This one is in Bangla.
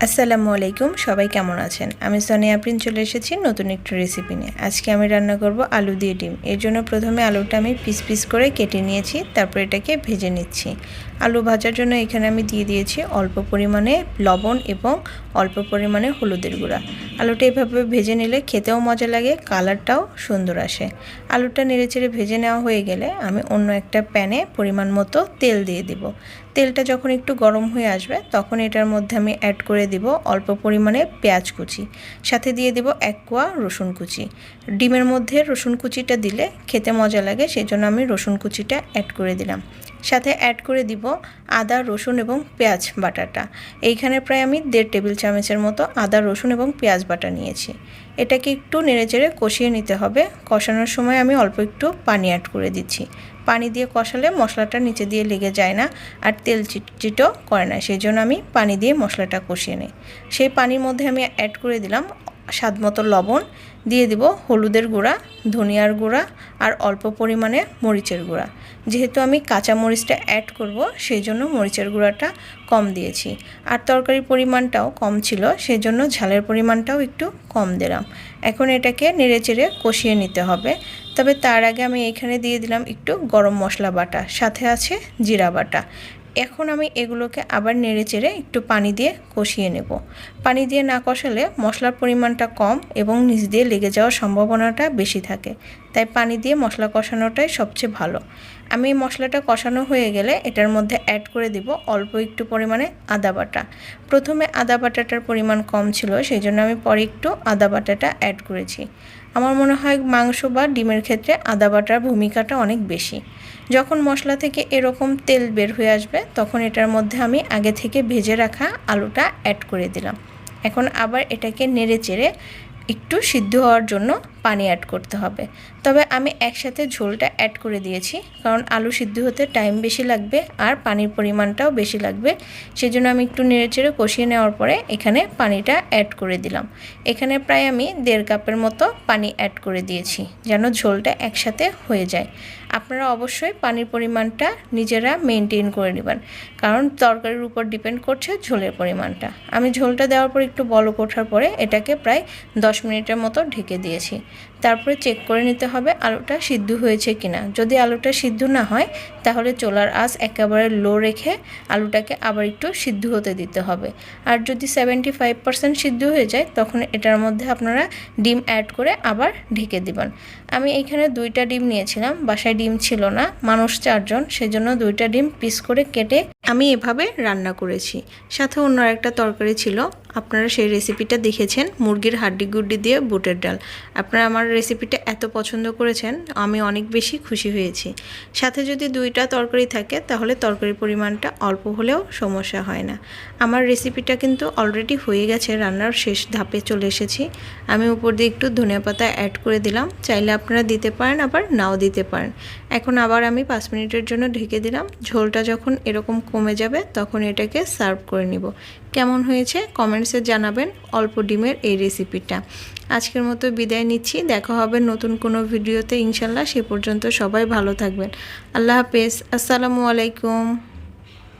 আসসালামু আলাইকুম, সবাই কেমন আছেন? আমি সোনিয়া প্রিন্স চলে এসেছি নতুন একটা রেসিপি নিয়ে। আজকে আমি রান্না করব আলু দিয়ে ডিম। এর জন্য প্রথমে আলুটা আমি পিস পিস করে কেটে নিয়েছি, তারপর এটাকে ভেজে নিচ্ছি। আলু ভাজার জন্য এখানে আমি দিয়ে দিয়েছি অল্প পরিমাণে লবণ এবং অল্প পরিমাণে হলুদের গুঁড়া। আলুটা এভাবে ভেজে নিলে খেতেও মজা লাগে, কালারটাও সুন্দর আসে। আলুটা নেড়েচেড়ে ভেজে নেওয়া হয়ে গেলে আমি অন্য একটা প্যানে পরিমাণ মতো তেল দিয়ে দিব। তেলটা যখন একটু গরম হয়ে আসবে তখন এটার মধ্যে আমি অ্যাড করে দিব অল্প পরিমাণে পেঁয়াজ কুচি, সাথে দিয়ে দিব 1 কোয়া রসুন কুচি। ডিমের মধ্যে রসুন কুচিটা দিলে খেতে মজা লাগে, সেজন্য আমি রসুন কুচিটা অ্যাড করে দিলাম। সাথে অ্যাড করে দিব আদা, রসুন এবং পেঁয়াজ বাটাটা। এইখানে প্রায় আমি 1.5 টেবিল চামচের মতো আদা, রসুন এবং পেঁয়াজ বাটা নিয়েছি। এটাকে একটু নেড়েচেড়ে কষিয়ে নিতে হবে। কষানোর সময় আমি অল্প একটু পানি অ্যাড করে দিচ্ছি। পানি দিয়ে কষালে মশলাটা নিচে দিয়ে লেগে যায় না আর তেল চিটচিটও করে না, সেই জন্য আমি পানি দিয়ে মশলাটা কষিয়ে নিই। সেই পানির মধ্যে আমি অ্যাড করে দিলাম স্বাদ মতো লবণ, দিয়ে দিব হলুদের গুঁড়া, ধনিয়ার গুঁড়া আর অল্প পরিমাণে মরিচের গুঁড়া। যেহেতু আমি কাঁচা মরিচটা অ্যাড করব, সেই জন্য মরিচের গুঁড়াটা কম দিয়েছি। আর তরকারির পরিমাণটাও কম ছিল, সেই জন্য ঝালের পরিমাণটাও একটু কম দিলাম। এখন এটাকে নেড়েচেড়ে কষিয়ে নিতে হবে। তবে তার আগে আমি এখানে দিয়ে দিলাম একটু গরম মশলা বাটা, সাথে আছে জিরা বাটা। এখন আমি এগুলোকে আবার নেড়েচেড়ে একটু পানি দিয়ে কষিয়ে নেব। পানি দিয়ে না কষালে মশলার পরিমাণটা কম এবং নিচ দিয়ে লেগে যাওয়ার সম্ভাবনাটা বেশি থাকে, তাই পানি দিয়ে মশলা কষানোটাই সবচেয়ে ভালো। আমি মশলাটা কষানো হয়ে গেলে এটার মধ্যে অ্যাড করে দিব অল্প একটু পরিমাণে আদা বাটা। প্রথমে আদা বাটাটার পরিমাণ কম ছিল, সেই জন্য আমি পরে একটু আদা বাটাটা অ্যাড করেছি। আমার মনে হয় মাংস বা ডিমের ক্ষেত্রে আদা বাটার ভূমিকাটা অনেক বেশি। যখন মশলা থেকে এরকম তেল বের হয়ে আসবে তখন এটার মধ্যে আমি আগে থেকে ভেজে রাখা আলুটা অ্যাড করে দিলাম। এখন আবার এটাকে নেড়েচেড়ে একটু সিদ্ধ হওয়ার জন্য পানি অ্যাড করতে হবে। তবে আমি একসাথে ঝোলটা অ্যাড করে দিয়েছি, কারণ আলু সিদ্ধ হতে টাইম বেশি লাগবে আর পানির পরিমাণটাও বেশি লাগবে। সেজন্য আমি একটু নেড়েচেড়ে কষিয়ে নেওয়ার পরে এখানে পানিটা অ্যাড করে দিলাম। এখানে প্রায় আমি 1.5 কাপের মতো পানি অ্যাড করে দিয়েছি, যেন ঝোলটা একসাথে হয়ে যায়। আপনারা অবশ্যই পানির পরিমাণটা নিজেরা মেনটেন করে নেবেন, কারণ তরকারির উপর ডিপেন্ড করছে ঝোলের পরিমাণটা। আমি ঝোলটা দেওয়ার পর একটু বলক ওঠার পরে এটাকে প্রায় 10 মিনিটের মতো ঢেকে দিয়েছি। তারপরে চেক করে নিতে হবে আলুটা সিদ্ধ হয়েছে কিনা। যদি আলুটা সিদ্ধ না হয় তাহলে চুলার আঁচ একেবারে লো রেখে আলুটাকে আবার একটু সিদ্ধ হতে দিতে হবে। আর যদি 75% সিদ্ধ হয়ে যায় তখন এটার মধ্যে আপনারা ডিম অ্যাড করে আবার ঢেকে দিবেন। আমি এখানে 2টা ডিম নিয়েছিলাম, বাসায় ডিম ছিল না, মানুষ 4 জন, সেজন্য 2টা ডিম পিস করে কেটে আমি এভাবে রান্না করেছি। সাথে অন্য একটা তরকারি ছিল, আপনারা সেই রেসিপিটা দেখেছেন, মুরগির হাড্ডি গুড্ডি দিয়ে বুটের ডাল। আপনারা আমার রেসিপিটা এত পছন্দ করেছেন, আমি অনেক বেশি খুশি হয়েছি। সাথে যদি 2টা তরকারি থাকে তাহলে তরকারির পরিমাণটা অল্প হলেও সমস্যা হয় না। আমার রেসিপিটা কিন্তু অলরেডি হয়ে গেছে, রান্নার শেষ ধাপে চলে এসেছি। আমি উপর দিয়ে একটু ধনিয়াপাতা অ্যাড করে দিলাম, চাইলে আপনারা দিতে পারেন আবার নাও দিতে পারেন। এখন আবার আমি 5 মিনিটের জন্য ঢেকে দিলাম। ঝোলটা যখন এরকম কমে যাবে তখন এটাকে সার্ভ করে নিব। কেমন হয়েছে কমেন্টসে জানাবেন অল্প ডিমের এই রেসিপিটা। আজকের মতো বিদায় নিচ্ছি, দেখা হবে নতুন কোনো ভিডিওতে ইনশাল্লাহ। সে পর্যন্ত সবাই ভালো থাকবেন। আল্লাহ হাফেজ, আসসালামু আলাইকুম।